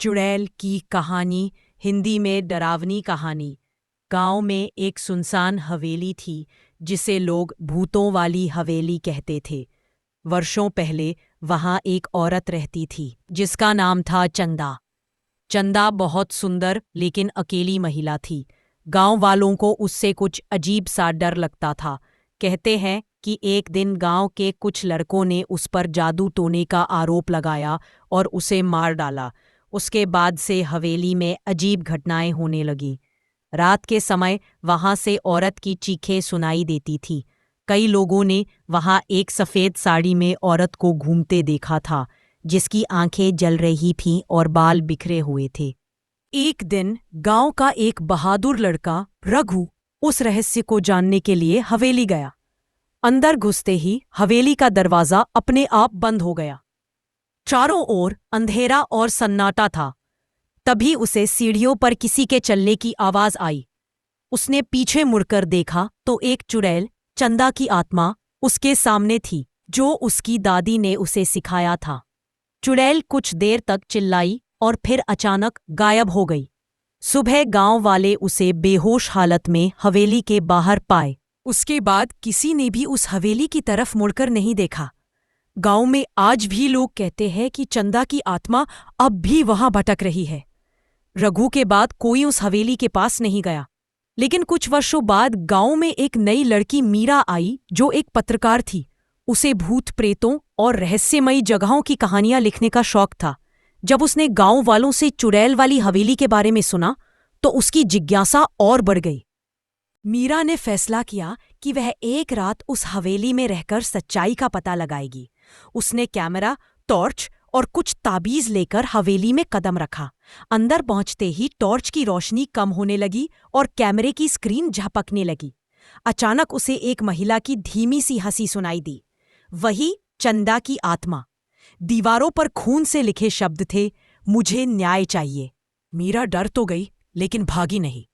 चुड़ैल की कहानी, हिंदी में डरावनी कहानी। गांव में एक सुनसान हवेली थी जिसे लोग भूतों वाली हवेली कहते थे। वर्षों पहले वहां एक औरत रहती थी जिसका नाम था चंदा। चंदा बहुत सुंदर लेकिन अकेली महिला थी। गांव वालों को उससे कुछ अजीब सा डर लगता था। कहते हैं कि एक दिन गांव के कुछ लड़कों ने उस पर जादू टोने का आरोप लगाया और उसे मार डाला। उसके बाद से हवेली में अजीब घटनाएं होने लगीं। रात के समय वहां से औरत की चीखें सुनाई देती थी। कई लोगों ने वहां एक सफ़ेद साड़ी में औरत को घूमते देखा था जिसकी आंखें जल रही थीं और बाल बिखरे हुए थे। एक दिन गांव का एक बहादुर लड़का रघु उस रहस्य को जानने के लिए हवेली गया। अंदर घुसते ही हवेली का दरवाजा अपने आप बंद हो गया। चारों ओर अंधेरा और सन्नाटा था। तभी उसे सीढ़ियों पर किसी के चलने की आवाज आई। उसने पीछे मुड़कर देखा तो एक चुड़ैल, चंदा की आत्मा, उसके सामने थी जो उसकी दादी ने उसे सिखाया था। चुड़ैल कुछ देर तक चिल्लाई और फिर अचानक गायब हो गई। सुबह गांव वाले उसे बेहोश हालत में हवेली के बाहर पाए। उसके बाद किसी ने भी उस हवेली की तरफ मुड़कर नहीं देखा। गांव में आज भी लोग कहते हैं कि चंदा की आत्मा अब भी वहां भटक रही है। रघु के बाद कोई उस हवेली के पास नहीं गया। लेकिन कुछ वर्षों बाद गांव में एक नई लड़की मीरा आई जो एक पत्रकार थी। उसे भूत प्रेतों और रहस्यमयी जगहों की कहानियां लिखने का शौक था। जब उसने गांव वालों से चुड़ैल वाली हवेली के बारे में सुना तो उसकी जिज्ञासा और बढ़ गई। मीरा ने फैसला किया कि वह एक रात उस हवेली में रहकर सच्चाई का पता लगाएगी। उसने कैमरा, टॉर्च और कुछ ताबीज लेकर हवेली में कदम रखा। अंदर पहुंचते ही टॉर्च की रोशनी कम होने लगी और कैमरे की स्क्रीन झपकने लगी। अचानक उसे एक महिला की धीमी सी हंसी सुनाई दी। वही चंदा की आत्मा। दीवारों पर खून से लिखे शब्द थे, मुझे न्याय चाहिए। मीरा डर तो गई लेकिन भागी नहीं।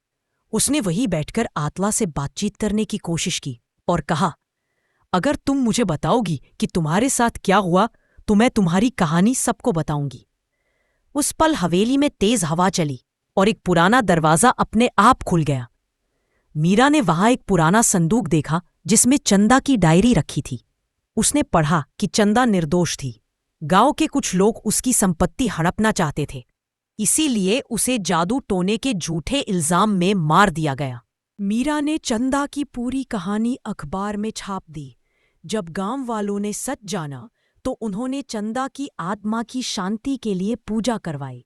उसने वहीं बैठकर आत्मा से बातचीत करने की कोशिश की और कहा, अगर तुम मुझे बताओगी कि तुम्हारे साथ क्या हुआ तो मैं तुम्हारी कहानी सबको बताऊंगी। उस पल हवेली में तेज हवा चली और एक पुराना दरवाजा अपने आप खुल गया। मीरा ने वहां एक पुराना संदूक देखा जिसमें चंदा की डायरी रखी थी। उसने पढ़ा कि चंदा निर्दोष थी। गांव के कुछ लोग उसकी संपत्ति हड़पना चाहते थे, इसीलिए उसे जादू टोने के झूठे इल्जाम में मार दिया गया। मीरा ने चंदा की पूरी कहानी अखबार में छाप दी। जब गांव वालों ने सच जाना तो उन्होंने चंदा की आत्मा की शांति के लिए पूजा करवाई।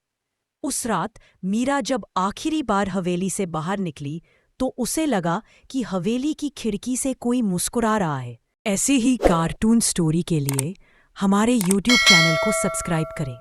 उस रात मीरा जब आखिरी बार हवेली से बाहर निकली तो उसे लगा कि हवेली की खिड़की से कोई मुस्कुरा रहा है। ऐसे ही कार्टून स्टोरी के लिए हमारे YouTube चैनल को सब्सक्राइब करें।